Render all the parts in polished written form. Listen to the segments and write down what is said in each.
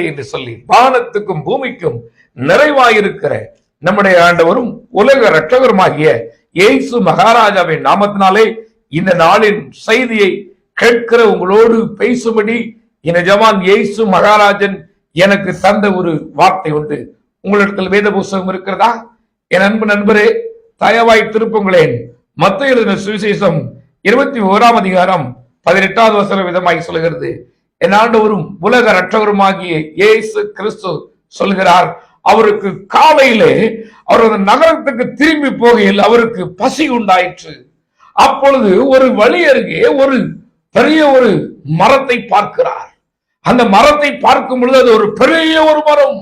என்று சொல்லி வானத்துக்கும் பூமிக்கும் நிறைவாயிருக்கிற நம்முடைய ஆண்டவரும் உலக இரட்சகருமாகிய இயேசு மகாராஜாவின் நாமத்தினாலே இந்த நாளின் செய்தியை கேட்கிற உங்களோடு பேசும்படி இந்த ஜவான் இயேசு மகாராஜன் எனக்கு தந்த ஒரு வார்த்தை உண்டு. உங்களிடத்தில் வேத புஸ்தகம் இருக்கிறதா? என் அன்பு நண்பரே, தயவாய் திருப்புங்களேன். மத்தேயு எழுதின சுவிசேஷம் 21ஆம் அதிகாரம் 18வது வசனம் விதமாய் சொல்கிறது, என் ஆண்டவரும் உலக இரட்சகருமாகிய இயேசு கிறிஸ்து சொல்கிறார், அவருக்கு காலையிலே அவரது நகரத்துக்கு திரும்பி போகையில் அவருக்கு பசி உண்டாயிற்று. அப்பொழுது ஒரு வழி அருகே ஒரு பெரிய ஒரு மரத்தை பார்க்கிறார். அந்த மரத்தை பார்க்கும் பொழுது அது ஒரு பெரிய ஒரு மரம்.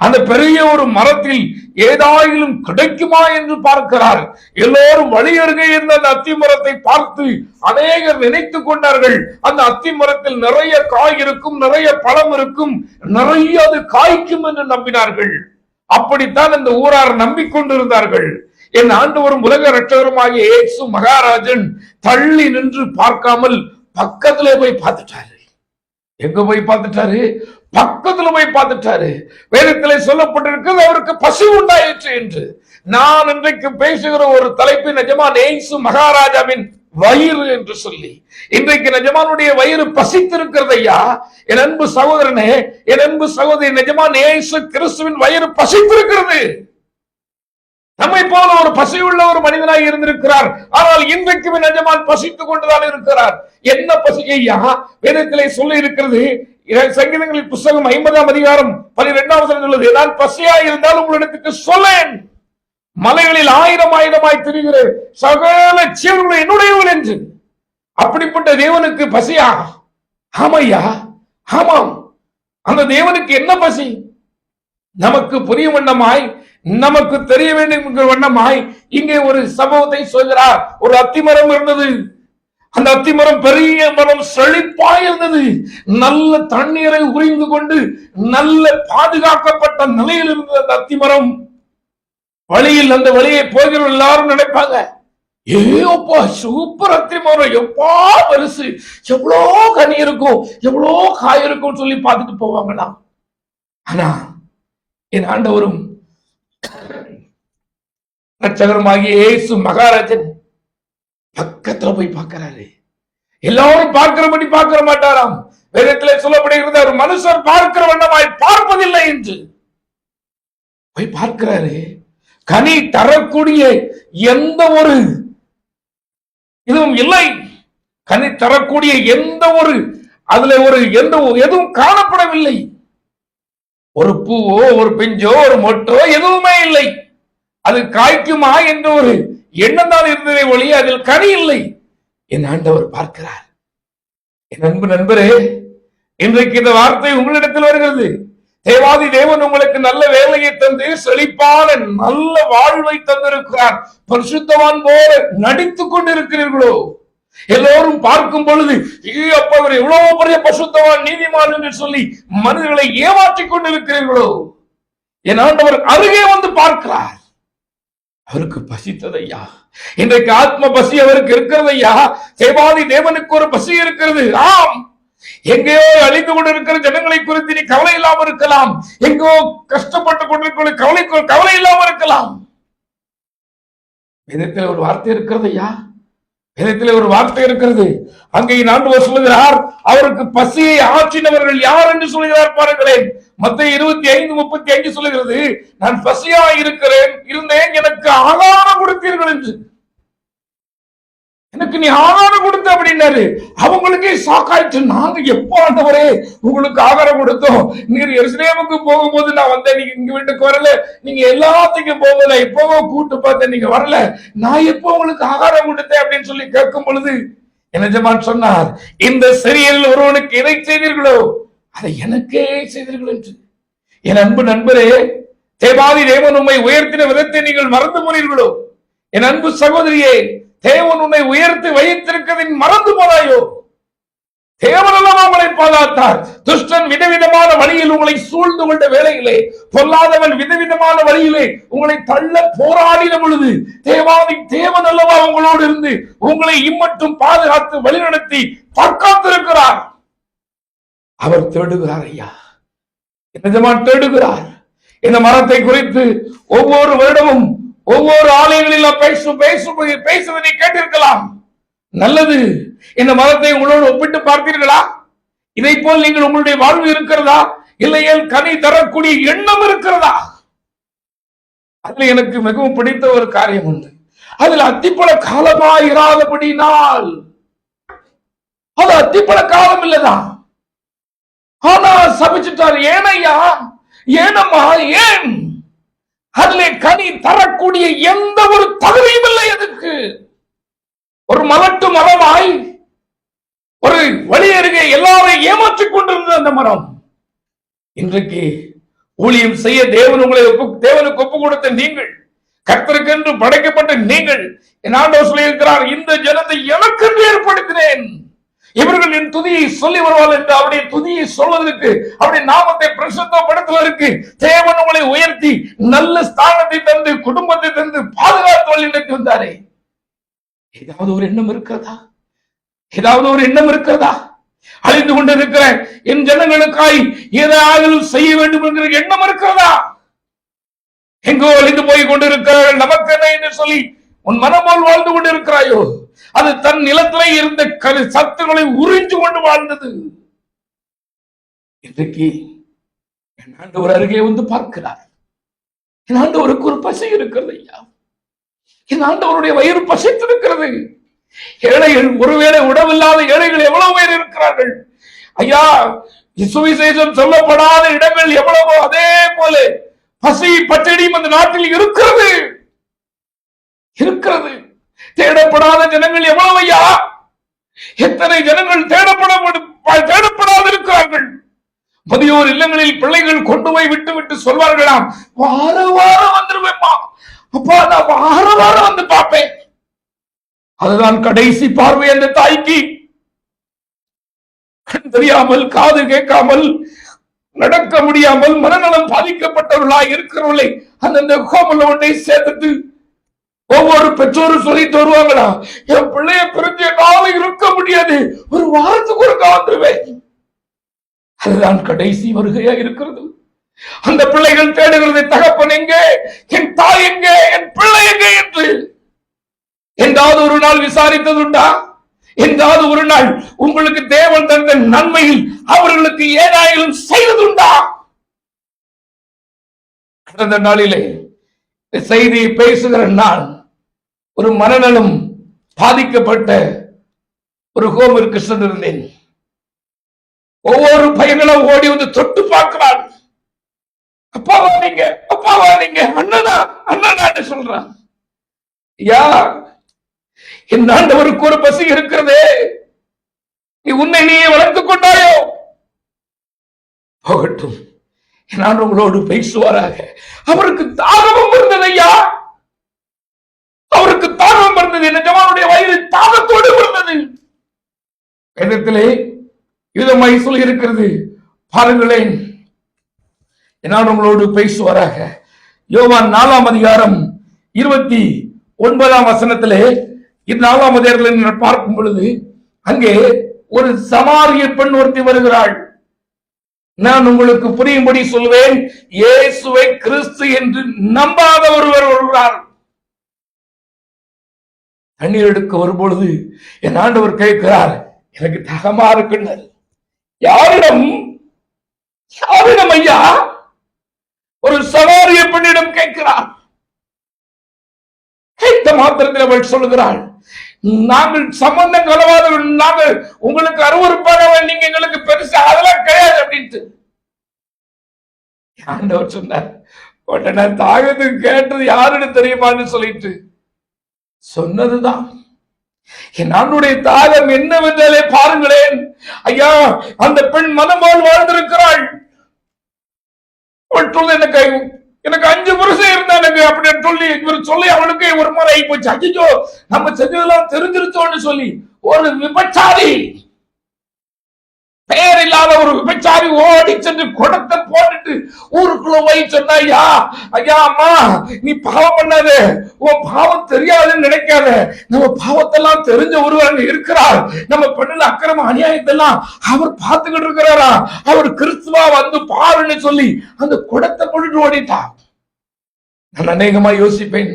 அந்த பெரிய ஒரு மரத்தில் ஏதாயிலும் கிடைக்குமா என்று பார்க்கிறார். எல்லோரும் வழி அருகே இருந்த அந்த அத்தி மரத்தை பார்த்து அநேகர் நினைத்துக் கொண்டார்கள், அந்த அத்தி மரத்தில் நிறைய காய் இருக்கும், நிறைய பழம் இருக்கும், நிறைய அது காய்க்கும் என்று நம்பினார்கள். அப்படித்தான் இந்த ஊரார் நம்பிக்கொண்டிருந்தார்கள். என் ஆண்டவரும் உலக இரட்சகருமாகிய இயேசு மகாராஜன் தள்ளி நின்று பார்க்காமல் பக்கத்திலே போய் பார்த்துட்டாரு. எங்க போய் பார்த்துட்டாரு? பக்கத்துல போய் பார்த்துட்டாரு. வேதத்திலே சொல்லப்பட்டிருக்கிறது, அவருக்கு பசி உண்டாயிற்று என்று. நான் இன்றைக்கு பேசுகிற ஒரு தலைப்பு நிஜமான் இயேசு மகாராஜாவின் வயிறு என்று சொல்லி. இன்றைக்கு நிஜமானுடைய வயிறு பசித்திருக்கிறது ஐயா. என் அன்பு சகோதரனே, என் அன்பு சகோதரி, நிஜமான் இயேசு கிறிஸ்துவின் வயிறு பசித்திருக்கிறது. நம்மை போல ஒரு பசியுள்ள ஒரு மனிதனாக இருந்திருக்கிறார். ஆனால் இன்றைக்கு நிஜமான் பசித்துக் கொண்டுதான் இருக்கிறார். என்ன பசி ஐயா? வேதத்திலே சொல்லி இருக்கிறது, சங்கீதங்களின் புஸ்தகம் 50ஆம் அதிகாரம் 12ஆம் வசனம் சொல்லுது, நான் பசியாய் இருந்தால் உங்களிடத்துக்கு சொல்லேன், மலைகளில் ஆயிரம் ஆயிரமாய் திரிகிற சகல ஜீவன்கள் என்னுடையவர்கள் என்று. அப்படிப்பட்ட தேவனுக்கு பசியா? ஆமையா, ஆமாம். அந்த தேவனுக்கு என்ன பசி? நமக்கு புரிய வண்ணமாய், நமக்கு தெரிய வேண்டும் வண்ணமாய் இங்கே ஒரு சம்பவத்தை சொல்கிறார். ஒரு அத்திமரம் இருந்தது. அந்த அத்திமரம் பெரிய மரம், செழிப்பாய் இருந்தது. நல்ல தண்ணீரை உறிந்து கொண்டு நல்ல பாதுகாக்கப்பட்ட நிலையில் இருந்தது அந்த அத்திமரம். வழியில் அந்த வழியை போகிற எல்லாரும் நினைப்பாங்க, ஏப்பா சூப்பர் அத்திமரம், எப்பா பெருசு, எவ்வளோ கனி இருக்கும், எவ்வளோ காய் இருக்கும் சொல்லி பார்த்துட்டு போவாங்களாம். ஆனா என் ஆண்டவரும் இரட்சகருமாகிய இயேசு மகாராஜன் பக்கத்துல போய் பார்க்கிறாரு. எல்லாரும் பார்க்கிறபடி பார்க்க மாட்டாராம். வேதத்திலே சொல்லப்படுகிறது, ஒரு மனுஷர் பார்க்கிற வண்ணமாய் பார்ப்பதில்லை என்று. போய் பார்க்கிறாரு. கனி தரக்கூடிய எந்த ஒரு இதுவும் இல்லை. கனி தரக்கூடிய எந்த ஒரு அதுல ஒரு எதுவும் காணப்படவில்லை. ஒரு பூவோ ஒரு பிஞ்சோ ஒரு மொட்டோ எதுவுமே இல்லை. அது காய்க்குமா என்ற ஒரு எண்ணம் தான் இருந்ததை ஒழிய அதில் கனி இல்லை. என் ஆண்டவர் பார்க்கிறார். என் அன்பு நண்பரே, இன்றைக்கு இந்த வார்த்தை உங்களிடத்தில் வருகிறது. தேவாதி தேவன் உங்களுக்கு நல்ல வேலையை தந்து செழிப்பான நல்ல வாழ்வை தந்திருக்கிறார். பரிசுத்தவான் போல நடித்துக் கொண்டிருக்கிறீர்களோ? எல்லோரும் பார்க்கும் பொழுது அப்ப அவர் எவ்வளவு பெரிய பரிசுத்தவான், நீதிமான் என்று சொல்லி மனிதர்களை ஏமாற்றிக் கொண்டிருக்கிறீர்களோ? என் ஆண்டவர் அருகே வந்து பார்க்கிறார். அவருக்கு பசித்ததையா? இன்றைக்கு ஆத்ம பசி அவருக்கு இருக்கிறதையா? தேவாதி தேவனுக்கு ஒரு பசி இருக்கிறது. ஆம், எங்கேயோ அழிந்து கொண்டிருக்கிற ஜனங்களை குறித்து நீ கவலை இல்லாமல் இருக்கலாம். எங்கோ கஷ்டப்பட்டு கொண்டிருக்கிற கவலை இல்லாமல் இருக்கலாம். வேதத்தில் ஒரு வார்த்தை இருக்கிறதையா? வேதத்தில் ஒரு வார்த்தை இருக்கிறது. அங்கே ஆண்டவர் சொல்லுகிறார், அவருக்கு பசியை ஆற்றினவர்கள் யார் என்று சொல்லுகிறார் பாருங்களேன். மத்தேயு 25:35 சொல்லுகிறது, நான் பசியா இருந்தேன், எனக்கு ஆகாரம் கொடுத்தீர்கள் என்று. எனக்கு நீ ஆகாரம் கொடுத்த அப்படின்னாரு. அவங்களுக்கே சாக்காயிற்று. நாங்க எப்போ ஆண்டவரே உங்களுக்கு ஆகாரம் கொடுத்தோம்? நீர் எருசலேமுக்கு போகும்போது நான் வந்தேன், நீங்க இங்க வீட்டுக்கு வரல. நீங்க எல்லாத்துக்கும் போகல, எப்பவோ கூட்டு பார்த்தேன், நீங்க வரல. நான் எப்போ உங்களுக்கு ஆகாரம் கொடுத்தேன் அப்படின்னு சொல்லி கேட்கும் பொழுது என் எஜமான் சொன்னார், இந்த சிறியில் ஒருவனுக்கு எதை செய்தீர்களோ அதை எனக்கே செய்தீர்கள் என்று. என் அன்பு நண்பரே, தேவாதி தேவன் உம்மை உயர்த்தின விதத்தை நீங்கள் மறந்து போனீர்களோ? என் அன்பு சகோதரியே, தேவன் உன்னை உயர்த்தி வைத்திருக்கிறதின் மறந்து போனாயோ? தேவன் அல்லவா உங்களை பாதுகாத்தார். துஷ்டன் விதவிதமான வழியில் உங்களை சூழ்ந்து கொண்ட வேளையிலே, பொல்லாதவன் விதவிதமான வழியிலே உங்களை தள்ள போராடின பொழுது தேவாதி தேவன் அல்லவா உங்களோடு இருந்து உங்களை இம்மட்டும் பாதுகாத்து வழிநடத்தி தற்காத்திருக்கிறார். அவர் தேடுகிறார் ஐயா. எஜமான் தேடுகிறார். இந்த மரத்தை குறித்து ஒவ்வொரு வருடமும் ஒவ்வொரு ஆலயங்களில் பேசுவதை கேட்டிருக்கலாம். நல்லது. இந்த மரத்தை உங்களோடு ஒப்பிட்டு பார்த்தீர்களா? இதை போல் நீங்கள் உங்களுடைய வாழ்வு இருக்கிறதா? இல்லையேல் கனி தரக்கூடிய எண்ணம் இருக்கிறதா? அதுல எனக்கு மிகவும் பிடித்த ஒரு காரியம் உண்டு. அதுல அத்திப்பழ காலமாயிராதபடினால், அது அத்திப்பழ காலம் இல்லதான். ஆனா சபிச்சுட்டார். ஏனையா, ஏனம்மா, ஏன்? அதிலே கனி தரக்கூடிய எந்த ஒரு தகுதியும் இல்லை. எதுக்கு? ஒரு மலட்டு மரமாய் ஒரு வழி அருகே எல்லாரையும் ஏமாற்றிக் கொண்டிருந்த அந்த மரம், இன்றைக்கு ஊழியம் செய்ய தேவனுக்கு ஒப்பு கொடுத்த நீங்கள், கர்த்தருக்கென்று படைக்கப்பட்ட நீங்கள், என் ஆண்டவர் சொல்லியிருக்கிறார், இந்த ஜனத்தை எனக்கென்று ஏற்படுத்தினேன், இவர்கள் என் துதியை சொல்லி வருவார்கள் என்று அவருடைய துதியை சொல்வதற்கு, அவருடைய நாமத்தை பிரசுத்தப்படுத்துவதற்கு தேவன் உங்களை உயர்த்தி நல்ல ஸ்தானத்தை தந்து குடும்பத்தை தந்து பாதுகாத்து வழிநடத்தி வந்தாரே. ஏதாவது ஒரு எண்ணம் இருக்கிறதா? ஏதாவது ஒரு எண்ணம் இருக்கிறதா? அழிந்து கொண்டிருக்கிற என் ஜனங்களுக்காய் ஏதாவது செய்ய வேண்டும் என்கிற எண்ணம் இருக்கிறதா? எங்கோ அழிந்து போய் கொண்டிருக்கிறார்கள், நமக்கு என்ன என்று சொல்லி உன் மனமோல் வாழ்ந்து கொண்டிருக்கிறாயோ? அது தன் நிலத்திலே இருந்த சத்துக்களை உறிஞ்சு கொண்டு வாழ்ந்தது. இன்றைக்கு என் ஆண்டவர் அருகே வந்து பார்க்கிறார். என் ஆண்டவருக்கு ஒரு பசி இருக்கிறது ஐயா. என் ஆண்டவருடைய வயிறு பசித்திருக்கிறது. ஏழைகள், ஒருவேளை உணவில்லாத ஏழைகள் எவ்வளவு பேர் இருக்கிறார்கள் ஐயா. சுவிசேஷம் சொல்லப்படாத இடங்கள் எவ்வளவோ, அதே போல பசி பட்டினியும் அந்த நாட்டில் இருக்கிறது. தேடப்படாத ஜனங்கள் எவ்வளவு ஐயா. எத்தனை ஜனங்கள் தேடப்படாது இருக்கிறார்கள். முதியோர் இல்லங்களில் பிள்ளைகள் கொண்டு போய் விட்டு சொல்வார்களாம், வார வாரம் வந்துருவேம்மா, அப்பா நான் வார வாரம் வந்து பார்ப்பேன். அதுதான் கடைசி பார்வை. அந்த தாய்க்கு கண் தெரியாமல், காது கேட்காமல், நடக்க முடியாமல், மனநலம் பாதிக்கப்பட்டவர்களாய் இருக்கிறவர்களை அந்த கோமல ஒன்றை சேர்த்துட்டு ஒவ்வொரு பெற்றோரும் சொல்லிட்டு வருவாங்களா, என் பிள்ளைய பிரிஞ்சு என்னால இருக்க முடியாது, ஒரு வாரத்துக்கு ஒருக்கா வந்துருவேன். அதுதான் கடைசி வருகையா இருக்கிறது. அந்த பிள்ளைகள் தேடுகிறது, தகப்பன் எங்கே, என் தாய் எங்கே, என் பிள்ளை எங்கே என்று. என்றாவது ஒரு நாள் விசாரித்ததுண்டா? என்றாவது ஒரு நாள் உங்களுக்கு தேவன் தந்த நன்மையில் அவர்களுக்கு ஏதாயிலும் செய்ததுண்டா? கடந்த நாளிலே செய்தியை பேசுகிற நான் ஒரு மனநலம் பாதிக்கப்பட்ட ஒரு ஹோமிற்கு சென்றிருந்தேன். ஒவ்வொரு பையங்களும் ஓடி வந்து தொட்டு பார்க்கிறான். அப்பாவா நீங்க, அப்பாவா நீங்க, அண்ணனா அண்ணனான்னு சொல்றான். யா, என் ஆண்டவருக்கு ஒரு பசி இருக்கிறதே, நீ உன்னை நீயே வளர்த்துக் கொண்டாயோ? போகட்டும், என் ஆண்டவங்களோடு பேசுவாராக. அவருக்கு தாகமும் இருந்தது ஐயா, அவருக்கு தாகம் இருந்தது. நிஜமானுடைய வயிறு தாகத்தோடு இருந்தது. வேதத்திலே யுதமாய் சொல்லி இருக்கிறது பாருங்களேன். என் ஆண்டவங்களோடு பேசுவாராக. யோவான் 4ஆம் அதிகாரம் 29ஆம் வசனத்திலே, இந்த 4ஆம் அதிகாரத்தில் பார்க்கும் பொழுது அங்கே ஒரு சமாரிய பெண் ஒருத்தி வருகிறாள். நான் உங்களுக்கு புரியும்படி சொல்வேன், இயேசுவை கிறிஸ்து என்று நம்பாத ஒருவர் வருகிறார். தண்ணீர் எடுக்க வரும்பொழுது என் ஆண்டவர் கேட்கிறார், எனக்கு தகமா இருக்கின்றது. யாரிடம் ஐயா? ஒரு சமாரிய பெண்ணிடம் கேட்கிறார். கேட்ட மாத்திரத்தில் அவள் சொல்லுகிறாள், நாங்கள் சம்பந்தம் கலவாதவர்கள், நாங்கள் உங்களுக்கு அருவருப்பாக, நீங்க எங்களுக்கு பெருசா அதெல்லாம் கிடையாது அப்படின்ட்டு. ஆண்டவர் சொன்னார், உடனே தாகத்துக்கு கேட்டது யாருன்னு தெரியுமான்னு சொல்லிட்டு சொன்னதுதான். என் ஆண்டுடைய தாகம் என்னவென்றாலே பாருங்களேன் ஐயா. அந்த பெண் மனமால் வாழ்ந்திருக்கிறாள். எனக்கு 5 வருஷம் இருந்தானுங்க அப்படின்னு சொல்லி அவளுக்கு ஒரு முறை ஆகி போச்சு. அஜிஜோ, நம்ம செஞ்சதெல்லாம் தெரிஞ்சிருச்சோன்னு சொல்லி ஒரு விபச்சாரி, பெயர் இல்லாத ஒரு விபச்சாரி ஓடி சென்று குடத்தை போட்டுட்டு ஊருக்குள்ள போய் சொன்னா, ஐயா ஐயா அம்மா நீ பாவம் பண்ணாத, உன் பாவம் தெரியாதுன்னு நினைக்காத, நம்ம பாவத்தெல்லாம் தெரிஞ்ச ஒருவர் அங்க இருக்கிறார், நம்ம பெண்ணுல அக்கிரம அநியாயத்தெல்லாம் அவர் பார்த்துக்கிட்டு இருக்கிறாரா, அவர் கிறிஸ்துவா வந்து பாருன்னு சொல்லி அந்த குடத்தை கொண்டு ஓடிட்டார். நான் அநேகமா யோசிப்பேன்,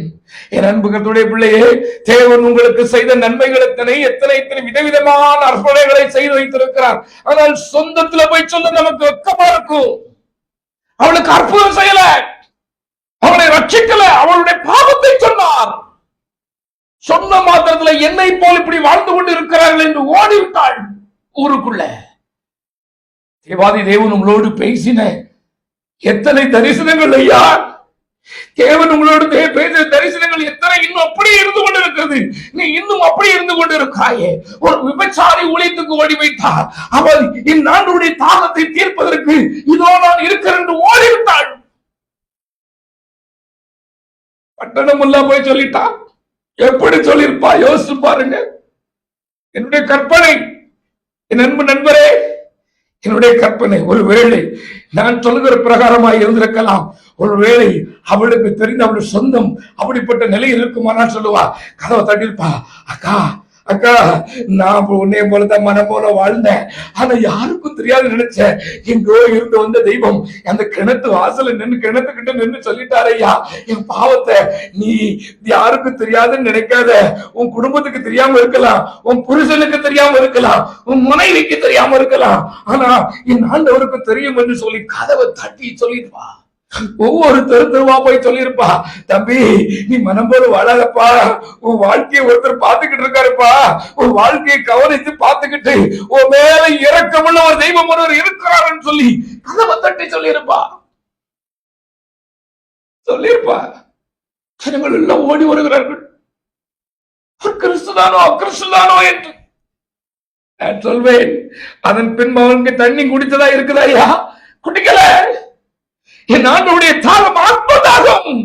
என் அன்பு கர்த்தருடைய பிள்ளையே, தேவன் உங்களுக்கு செய்த நன்மைகள் எத்தனை எத்தனை விதவிதமான அர்ப்பணைகளை செய்து வைத்திருக்கிறார். ஆனால் சொந்தத்துல போய் சொல்ல நமக்கு வெக்கமா இருக்கும். அவளுக்கு அற்புதம் செய்யல, அவளை ரட்சிக்கல, அவளுடைய பாவத்தை சொன்னார். சொன்ன மாத்திரத்துல என்னை போல் இப்படி வாழ்ந்து கொண்டு இருக்கிறார்கள் என்று ஓடிவிட்டாள் ஊருக்குள்ள. தேவாதி தேவன் உங்களோடு பேசின எத்தனை தரிசனங்கள் ஐயா, தேவன் உங்களோடு பேசின தரிசனங்கள் எத்தனை இன்னும் அப்படியே இருந்து கொண்டு இருக்கிறது. நீ இன்னும் அப்படியே இருந்து கொண்டு இருக்காயே. ஒரு விபச்சாரி ஊழியத்துக்கு ஓடி வைத்தார், அவள் இந்நாளுடைய தாகத்தை தீர்ப்பதற்கு இதோ நான் இருக்கிறேன் என்று ஓடிவிட்டாள். பட்டணம் எல்லாம் போய் சொல்லிட்டா, எப்படி சொல்லிருப்பா யோசிச்சு பாருங்க. என்னுடைய கற்பனை, என் அன்பு நண்பரே, என்னுடைய கற்பனை ஒருவேளை நான் சொல்லுகிற பிரகாரமாக இருந்திருக்கலாம். ஒருவேளை அவளுக்கு தெரிந்த அவளுடைய சொந்தம் அப்படிப்பட்ட நிலையில் இருக்குமானா சொல்லுவா, கதவை தட்டிருப்பா, அக்கா அக்கா நான் உன்னைய போலதான் மனம் போல வாழ்ந்தேன், ஆனா யாருக்கும் தெரியாது நினைச்சேன், எங்கோ இருந்து வந்த தெய்வம் அந்த கிணத்து வாசல நின்று கிணத்துக்கிட்ட நின்று சொல்லிட்டாரு, ஐயா என் பாவத்தை நீ யாருக்கும் தெரியாதுன்னு நினைக்காத, உன் குடும்பத்துக்கு தெரியாம இருக்கலாம், உன் புருஷனுக்கு தெரியாம இருக்கலாம், உன் மனைவிக்கு தெரியாம இருக்கலாம், ஆனா என் ஆண்டவருக்கு தெரியும் என்று சொல்லி கதவை தட்டி சொல்லிடுவா. ஒவ்வொரு தெருவா போய் சொல்லிருப்பா, தம்பி நீ மனம் போல வாழாதப்பா, உன் வாழ்க்கையை ஒருத்தர் பார்த்துக்கிட்டு இருக்காருப்பா, உன் வாழ்க்கையை கவனித்து பார்த்துக்கிட்டு உன் மேல இரக்கமுள்ள ஒரு தெய்வம் ஒருவர் இருக்கிறாருன்னு சொல்லி கதவை தட்டி சொல்லிருப்பா. ஜனங்கள் எல்லாம் ஓடி வருகிறார்கள், கிறிஸ்துதானோ கிறிஸ்துதானோ என்று. நான் சொல்வேன், அதன் பின் அவனுக்கு தண்ணி குடித்ததா இருக்குதாயா? குடிக்கல. என் ஆண்டவருடைய தாகம் ஆத்மதாகம்,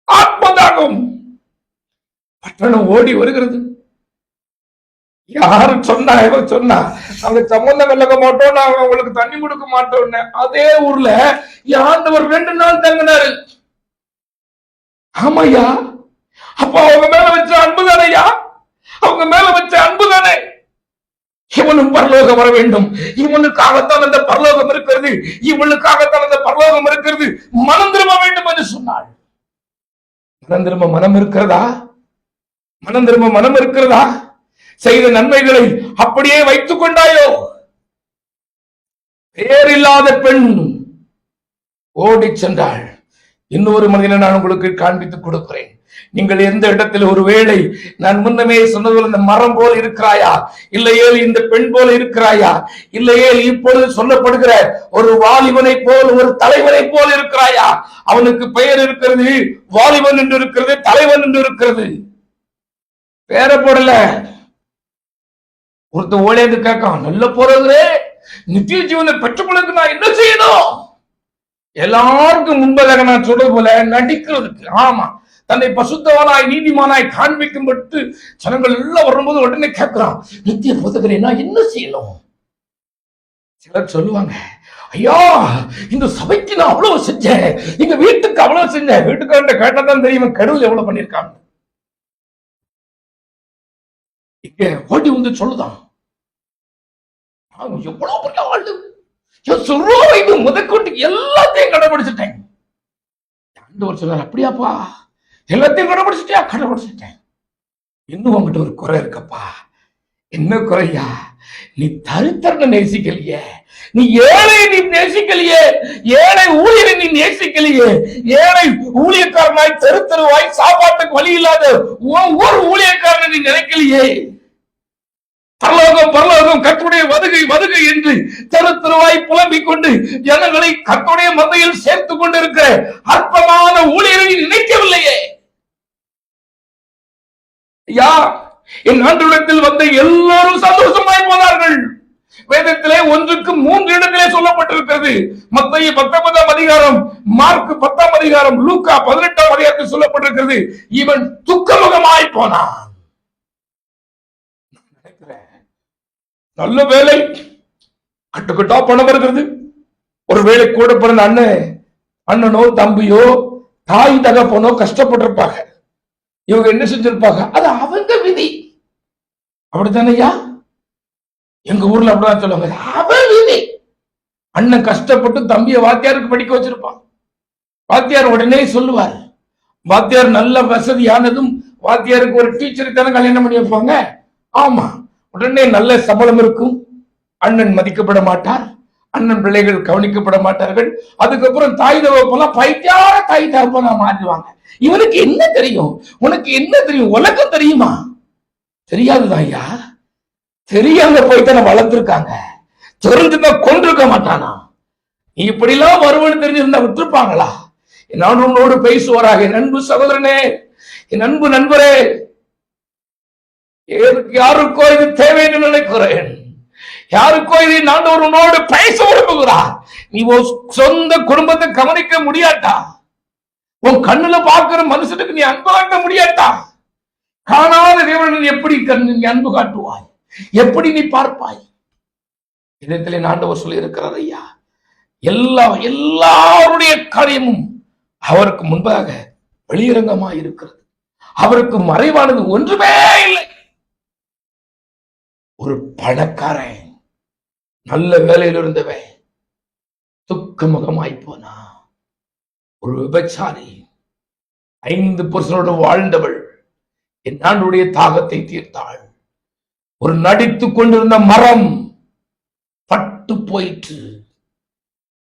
ஆத்மதாகம். பட்டணம் ஓடி வருகிறது. யாரு சொன்னா, இவன் சொன்னா அவங்க சம்பந்தம் விலக மாட்டோம், நாங்க அவங்களுக்கு தண்ணி கொடுக்க மாட்டோம். அதே ஊர்ல ஆண்டவர் 2 நாள் தங்கினாரு. ஆமாய்யா, அப்ப அவங்க மேல வச்ச அன்பு தானையா, அவங்க மேல வச்ச அன்பு தானே. இவனும் பரலோகம் வர வேண்டும், இவனுக்காகத்தான் அந்த பரலோகம் இருக்கிறது, இவனுக்காகத்தான் அந்த பரலோகம் இருக்கிறது, மனம் திரும்ப வேண்டும் என்று சொன்னாள். மனம் திரும்ப மனம் இருக்கிறதா? மனம் திரும்ப மனம் இருக்கிறதா? செய்த நன்மைகளை அப்படியே வைத்துக் கொண்டாயோ? பேரில்லாத பெண் ஓடி சென்றாள். இன்னொரு மனிதனை நான் உங்களுக்கு காண்பித்துக் கொடுக்கிறேன். நீங்கள் எந்த இடத்தில் ஒருவேளை நான் முன்னமே சொன்னது இந்த மரம் போல் இருக்கிறாயா, இல்லையே இந்த பெண் போல இருக்கிறாயா, இல்லையே இப்பொழுது சொல்லப்படுகிற ஒரு வாலிபனை போல் ஒரு தலைவனை போல் இருக்கிறாயா? அவனுக்கு பெயர் இருக்கிறது, வாலிபன் என்று இருக்கிறது, தலைவன் என்று இருக்கிறது, பேர போடல. ஒருத்த ஓடியது கேட்கான், நல்ல போறது நித்திய ஜீவனை பெற்றுக்கொள்ளுக்கு நான் என்ன செய்யணும்? எல்லாருக்கும் முன்பதாக நான் சொல்றது போல நடிக்கிறதுக்கு. ஆமா, தன்னை பசுத்தவனாய் நீதிமானாய் காண்பிக்கும் பட்டு ஜனங்கள் எல்லாம் வரும்போது உடனே கேட்கிறான், நித்திய போதகரே நான் என்ன செய்யணும்? சிலர் சொல்லுவாங்க, ஐயா இந்த சபைக்கு நான் அவ்வளவு செஞ்சேன், எங்க வீட்டுக்கு அவ்வளவு செஞ்சேன். வீட்டுக்காரன் கேட்டாதான் தெரியும் கடவுள் எவ்வளவு பண்ணிருக்காங்க. இங்க ஓடி வந்து சொல்லுதான், எவ்வளவு பெரிய வாழ்வு, முதற்கொண்டு எல்லாத்தையும் கடைபிடிச்சிட்டேன். ஆண்டவர் சொன்னார், அப்படியாப்பா எல்லாத்தையும் கடைபிடிச்சிட்டியா? கடைபிடிச்சிட்டேன். இன்னும் உங்ககிட்ட ஒரு குறை இருக்கப்பா. என்ன குறையா? நீ தரித்திரனை நேசிக்கலையே, நீ ஏழை நீ நேசிக்கலையே, ஏழை ஊழியரை நீ நேசிக்கலையே, ஏழை ஊழியக்காரனாய் தெருவாய் சாப்பாட்டுக்கு வழி இல்லாத ஒவ்வொரு ஊழியக்காரனை நீ நினைக்கலையே. பரலோகம் பரலோகம் கர்த்தருடைய வதுகை வதுகை என்று தெருவாய் புலம்பிக் கொண்டு ஜனங்களை கர்த்தருடைய மந்தையில் சேர்த்துக் கொண்டிருக்கிற அற்பமான ஊழியரை நினைக்கவில்லையே. யா என் ஆண்டவரிடத்தில் வந்த எல்லாரும் சந்தோஷமாய் போனார்கள். வேதத்திலே 1க்கு 3 இடத்திலே சொல்லப்பட்டிருக்கிறது. மத்தேயு 19ஆம் அதிகாரம், மார்க் 10ஆம் அதிகாரம், லூக்கா 18ஆம் அதிகாரத்தில் சொல்லப்பட்டிருக்கிறது, இவன் துக்கமுகமாய் போனான். நல்ல வேலை, கட்டுக்கட்டா பணம் வருகிறது, ஒருவேளை கூட பிறந்த அண்ணனோ தம்பியோ தாய் தகப்பனோ கஷ்டப்பட்டிருப்பாங்க. இவங்க என்ன செஞ்சிருப்பாங்க? அது அவங்க விதி. அப்படித்தானையா? எங்க ஊர்ல அப்படிதான் சொல்லுவாங்க, அவன் விதி. அண்ணன் கஷ்டப்பட்டு தம்பிய வாத்தியாருக்கு படிக்க வச்சிருப்பான். வாத்தியார் உடனே சொல்லுவார். வாத்தியார் நல்ல வசதியானதும் வாத்தியாருக்கு ஒரு டீச்சரை தானே கல்யாணம் பண்ணி வைப்பாங்க. ஆமா, உடனே நல்ல சம்பளம் இருக்கும். அண்ணன் மதிக்கப்பட மாட்டார், அண்ணன் பிள்ளைகள் கவனிக்கப்பட மாட்டார்கள். அதுக்கப்புறம் தாய் தகப்பெல்லாம் பைத்தியார தாய் தகப்பனா மாற்றுவாங்க. இவனுக்கு என்ன தெரியும்? உனக்கு என்ன தெரியும்? உலகம் தெரியுமா? தெரியாதுதான் ஐயா. தெரியாம போய்த்தான வளர்த்திருக்காங்க. தெரிஞ்சுதான் கொண்டிருக்க மாட்டானா? நீ இப்படி எல்லாம் வருவன்னு தெரிஞ்சிருந்தா விட்டுருப்பாங்களா? நான் உன்னோடு பேசுவாராக. என் அன்பு சகோதரனே, என் அன்பு நண்பரே, யாருக்கோ இது தேவை என்று நினைக்கிறேன். யாருக்கோ இதை நான் உன்னோடு பேச விரும்புகிறார். நீ சொந்த குடும்பத்தை கவனிக்க முடியாட்டா? உன் கண்ணுல பார்க்கிற மனுஷனுக்கு நீ அன்பு காட்ட முடியாட்டா? காணாத தேவன் எப்படி நீ அன்பு காட்டுவாய்? எப்படி நீ பார்ப்பாய்? இதயத்திலே ஆண்டவர் சொல்லி இருக்கிறார் ஐயா, எல்லாருடைய காரியமும் அவருக்கு முன்பாக வெளியரங்கமா இருக்கிறது. அவருக்கு மறைவானது ஒன்றுமே இல்லை. ஒரு பணக்காரன் நல்ல வேலையில் இருந்தவன் துக்கமுகமாய் போனா. ஒரு விபச்சாரி 5 புருஷனோடு வாழ்ந்தவள் என் ஆண்டுடைய தாகத்தை தீர்த்தாள். ஒரு நடித்துக் கொண்டிருந்த மரம் பட்டு போயிற்று.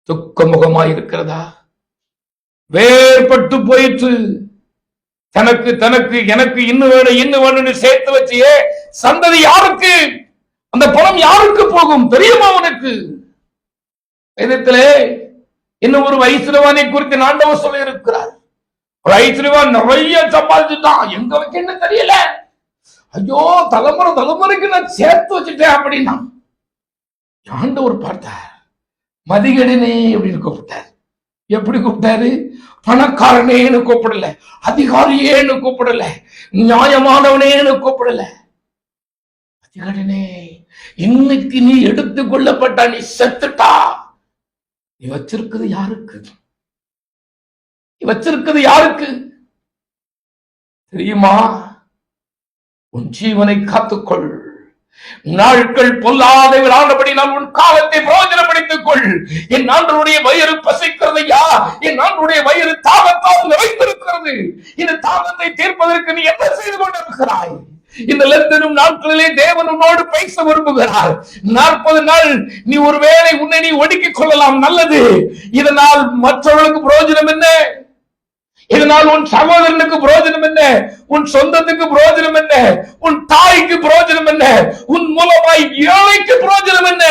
துக்கமுகமாய் இருக்கிறதா? வேறுபட்டு போயிற்று. தனக்கு தனக்கு எனக்கு இன்னும் வேணும்னு சேர்த்து வச்சியே சந்ததி யாருக்கு? அந்த பணம் யாருக்கு போகும் தெரியுமா உனக்கு? வேதத்திலே இன்னும் ஒரு ஐஸ்வர்யவானை குறித்து ஆண்டவர் சொல்லி இருக்கிறார். ஒரு ஐஸ்வர்யவான் நிறைய சம்பாதிச்சுட்டான், எங்க வைக்கன்னு தெரியல. ஐயோ, தலைமுறைக்கு நான் சேர்த்து வச்சுட்டேன் அப்படின்னா. ஆண்டவர் பார்த்தார், மதிகடனே அப்படின்னு கூப்பிட்டார். எப்படி கூப்பிட்டாரு? பணக்காரனேன்னு கூப்பிடல, அதிகாரியேன்னு கூப்பிடல, நியாயமானவனேன்னு கூப்பிடல. அதிகாரனே, இன்னைக்கு நீ எடுத்துக் கொள்ளப்பட்ட, நீ செத்துட்டா. நீ வச்சிருக்கிறது யாருக்கு? நீ வச்சிருக்கிறது யாருக்கு தெரியுமா? உன் ஜீவனை காத்துக்கொள். நாட்கள் பொல்லாதவர்களானபடி நான் உன் காலத்தை பிரயோஜனப்படுத்திக் கொள். என் ஆண்டவருடைய வயிறு பசிக்கிறதையா? என் ஆண்டவருடைய வயிறு தாகத்தால் நிறைந்திருக்கிறது. இந்த தாகத்தை தீர்ப்பதற்கு நீ என்ன செய்து கொண்டிருக்கிறாய்? இந்த லெந்தனும் நாட்களிலே தேவன் உன்னோடு பேச விரும்புகிறார். 40 நாள் நீ ஒருவேளை உன்னை நீ ஒடுக்கிக் கொள்ளலாம், நல்லது. இதனால் மற்றவர்களுக்கு பிரயோஜனம் என்ன? இதனால் உன் சகோதரனுக்கு பிரயோஜனம் என்ன? உன் சொந்தத்துக்கு பிரயோஜனம் என்ன? உன் தாய்க்கு பிரயோஜனம் என்ன? உன் மூலமாய் ஏழைக்கு பிரயோஜனம் என்ன?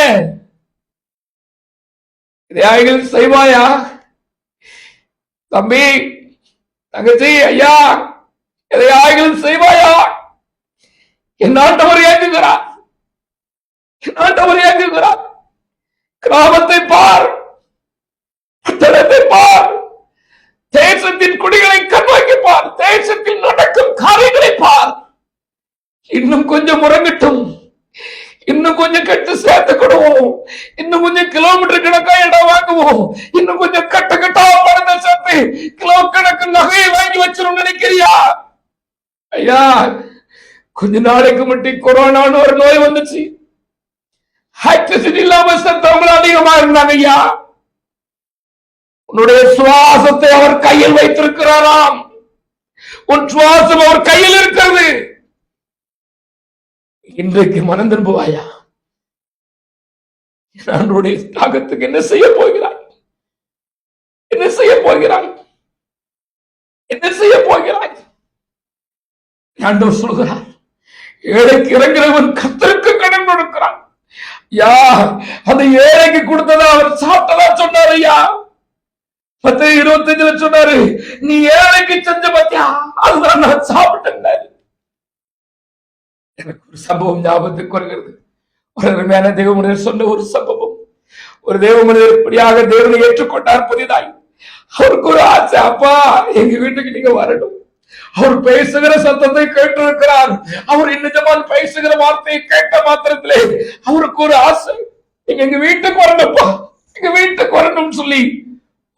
இதையாகிலும் செய்வாயா? தம்பி, தங்கச்சி, ஐயா, எதையாகிலும் செய்வாயா? என் ஆண்டவர் ஏங்குகிறார். என் ஆண்டவர் ஏங்குகிறார். கிராமத்தை பார், பட்டணத்தை பார், தேசத்தின் குடிகளை கண்ணோக்கி பார், தேசத்தில் நடக்கும் காரியங்களை பார். இன்னும் கொஞ்சம் உறங்கட்டும், இன்னும் கொஞ்சம் கட்டு சேர்த்துக்கிடுவோம், இன்னும் கொஞ்சம் கிலோமீட்டர் கணக்கா இடம் வாங்குவோம், இன்னும் கொஞ்சம் கட்ட கட்டா பணத்தை சேர்த்து கிலோ கணக்கு நகையை வாங்கி வச்சிரும் நினைக்கிறியா? ஐயா, கொஞ்ச நாளைக்கு மட்டும் கொரோனான்னு ஒரு நோய் வந்துச்சு. ஆக்சிஜன் இல்லாம செத்தவங்க அதிகமா இருந்தாங்க ஐயா. உன்னுடைய சுவாசத்தை அவர் கையில் வைத்திருக்கிறாராம். உன் சுவாசம் அவர் கையில் இருக்கிறது. இன்றைக்கு மனம் திரும்புவாயா? என்னுடைய தாகத்துக்கு என்ன செய்ய போகிறாய்? என்ன செய்ய போகிறாய்? என்ன செய்ய போகிறாய்? ஆண்டவர் சொல்கிறார், ஏழைக்கு இறங்குறவன் கர்த்தருக்கு கடன் கொடுக்கிறான். யா, அந்த ஏழைக்கு கொடுத்ததா அவர் சாப்பிட்டதா சொன்னார் ஐயா. 10:25 சொன்னாரு, நீ ஏழைக்கு செஞ்ச பத்தியா, அதுதான் நான் சாப்பிட்டேன். எனக்கு ஒரு சம்பவம் ஞாபகத்துக்கு வருகிறது. ஒரு அருமையான தேவ மனிதர் சொன்ன ஒரு சம்பவம். ஒரு தேவ மனிதர் இப்படியாக தேவனை ஏற்றுக்கொண்டார் புதிதாய். அவருக்கு ஒரு ஆசை, அப்பா எங்க வீட்டுக்கு நீங்க வரணும். அவர் பேசுகிற சத்தத்தை கேட்டிருக்கிறார். அவர் நிஜமான் பேசுகிற வார்த்தையை கேட்ட மாத்திரத்திலே அவருக்கு ஒரு ஆசை, நீங்க எங்க வீட்டுக்கு வரணும்ப்பா, எங்க வீட்டுக்கு வரணும்னு சொல்லி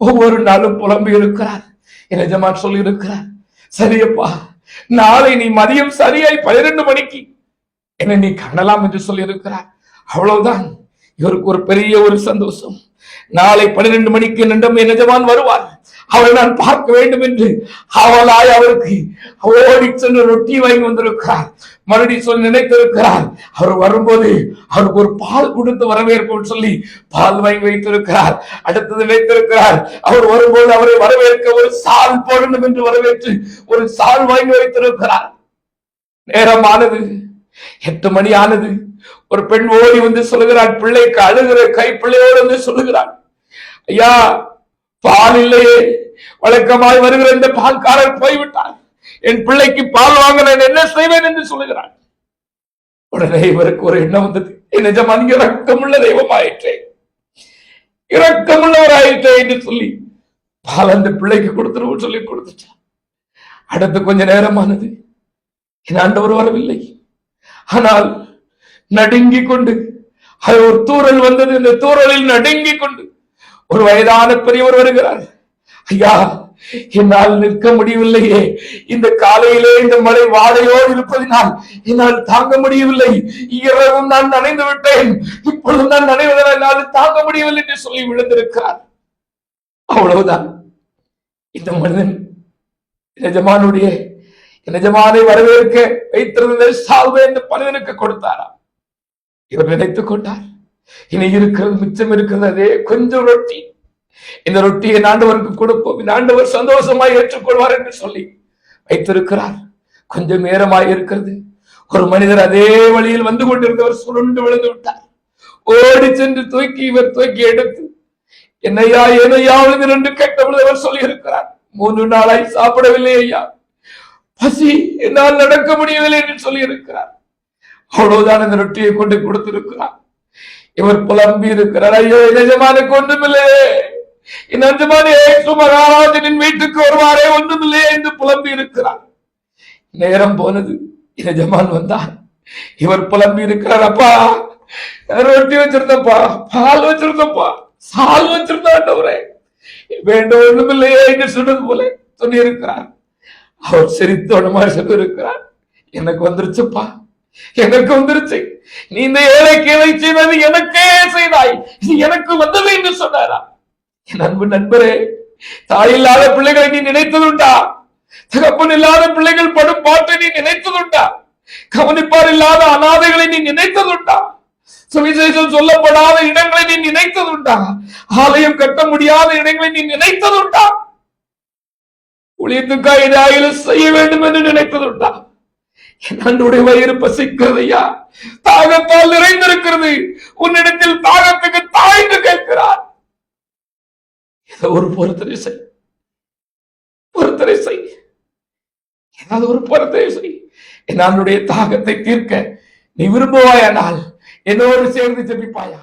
ஒவ்வொரு நாளும் புலம்பி இருக்கிறார். என் எஜமான் சொல்லி இருக்கிறார், சரியப்பா நாளை நீ மதியம் சரியாய் 12 மணிக்கு என்னை நீ காணலாம் என்று சொல்லி இருக்கிறார். அவ்வளவுதான். இவருக்கு ஒரு பெரிய ஒரு சந்தோஷம். நாளை 12 மணிக்கு என்னிடம் என் எஜமான் வருவார், அவரை நான் பார்க்க வேண்டும் என்று அவளாய் அவருக்கு ஓடி சென்று ரொட்டி வாங்கி வந்திருக்கிறார். மறுபடியும் சொல்லி நினைத்திருக்கிறார், அவர் வரும்போது அவருக்கு ஒரு பால் கொடுத்து வரவேற்போம் சொல்லி பால் வாங்கி வைத்திருக்கிறார். அடுத்தது நினைத்திருக்கிறார், அவர் வரும்போது அவரை வரவேற்க ஒரு சால் போடணும் என்று வரவேற்று ஒரு சால் வாங்கி வைத்திருக்கிறார். நேரமானது, 8 மணி ஆனது. ஒரு பெண் ஓடி வந்து சொல்லுகிறாள், பிள்ளைக்கு அழுகிற கைப்பிள்ளையோடு வந்து சொல்லுகிறாள், ஐயா பால் இல்லையே, வழக்கமாய் வருகிற இந்த பால்காரர் போய்விட்டார், என் பிள்ளைக்கு பால் வாங்க நான் என்ன செய்வேன் என்று சொல்லுகிறாள். உடனே இவருக்கு ஒரு எண்ணம் வந்தது, என் எஜமான் இரக்கமுள்ள தெய்வமாயிற்றே, இரக்கமுள்ளவராயிற்றே என்று சொல்லி பால் அந்த பிள்ளைக்கு கொடுத்துருவோம் சொல்லி கொடுத்துட்டார். அடுத்து கொஞ்ச நேரமானது, என் ஆண்டவர் வரவில்லை. ஆனால் நடுங்கிக் கொண்டு ஒரு தூறல் வந்தது. இந்த தூறலில் நடுங்கிக் கொண்டு ஒரு வயதான பெரியவர் வருகிறார். ஐயா என்னால் நிற்க முடியவில்லையே, இந்த காலையிலே இந்த மழை வாடையோடு இருப்பதினால் என்னால் தாங்க முடியவில்லை, இரவும் நான் நனைந்து விட்டேன், இப்பொழுது நான் நனைவதனால் என்னால் தாங்க முடியவில்லை என்று சொல்லி விழுந்திருக்கிறார். அவ்வளவுதான். இந்த மனிதன் எஜமானுடைய எஜமானை வரவேற்க வைத்திருந்த சால்வை இந்த மனிதனுக்கு கொடுத்தாரா. இவர் நினைத்துக் கொண்டார், இனி இருக்கிறது மிச்சம் இருக்கிறது அதே கொஞ்சம் ரொட்டி, இந்த ரொட்டியை ஆண்டவருக்கு கொடுப்போம், இந்த ஆண்டவர் சந்தோஷமாய் ஏற்றுக்கொள்வார் என்று சொல்லி வைத்திருக்கிறார். கொஞ்சம் நேரமாய் இருக்கிறது. ஒரு மனிதர் அதே வழியில் வந்து கொண்டிருந்தவர் சுருண்டு விழுந்து விட்டார். ஓடி சென்று இவர் தூக்கி எடுத்து என்னையா ஏனையா விழுந்து என்று கேட்டபொழுது அவர் சொல்லி இருக்கிறார், 3 நாளாய் சாப்பிடவில்லை ஐயா, பசி என்னால் நடக்க முடியவில்லை என்று சொல்லி இருக்கிறார். அவ்வளவுதான். அந்த ரொட்டியை கொண்டு கொடுத்திருக்கிறார். இவர் புலம்பி இருக்கிறார், ஐயோ எஜமானுக்கு ஒன்றுமில்லையே, என் எஜமான் இயேசு மகாராஜனின் வீட்டுக்கு வருவாரே, ஒன்றுமில்லையே என்று புலம்பி இருக்கிறார். நேரம் போனது. எஜமான் வந்தார். இவர் புலம்பி இருக்கிறார், அப்பா ரொட்டி வச்சிருந்தப்பா, பால் வச்சிருந்தப்பா, சால் வச்சிருந்தாண்டவரே, வேண்டும் ஒன்றுமில்லையே என்று சொன்னது போல சொல்லி இருக்கிறார். அவர் சிரித்தோடமா சொல்லி இருக்கிறார், எனக்கு வந்துருச்சுப்பா, எனக்கு வந்துருச்சு, நீ இந்த ஏழைக்கு எதை செய்தது எனக்கே செய்தாய், இது எனக்கு வந்தது என்று சொன்னாரா. என் அன்பு நண்பரே, தாய் இல்லாத பிள்ளைகளை நீ நினைத்ததுண்டா? தகப்பன் இல்லாத பிள்ளைகள் படும் பாட்டை நீ நினைத்ததுண்டா? கவனிப்பார் இல்லாத அனாதைகளை நீ நினைத்ததுண்டா? சுவிசேஷம் சொல்லப்படாத இடங்களை நீ நினைத்ததுண்டா? ஆலயம் கட்ட முடியாத இடங்களை நீ நினைத்ததுண்டா? ஊழியத்துக்காக ஏதாவது செய்ய வேண்டும் என்று நினைத்ததுண்டா? என்னுடைய வயிறு பசிக்கிறதையா, தாகத்தால் நிறைந்திருக்கிறது, உன்னிடத்தில் தாகத்துக்கு தாய்ந்து கேட்கிறார். ஒரு பொறுத்தரை செய், பொறுத்தரை செய், ஏதாவது ஒரு பொறுத்தரை செய். என்னுடைய தாகத்தை தீர்க்க நீ விரும்புவாயானால் என்னோடு சேர்ந்து ஜெபிப்பாயா?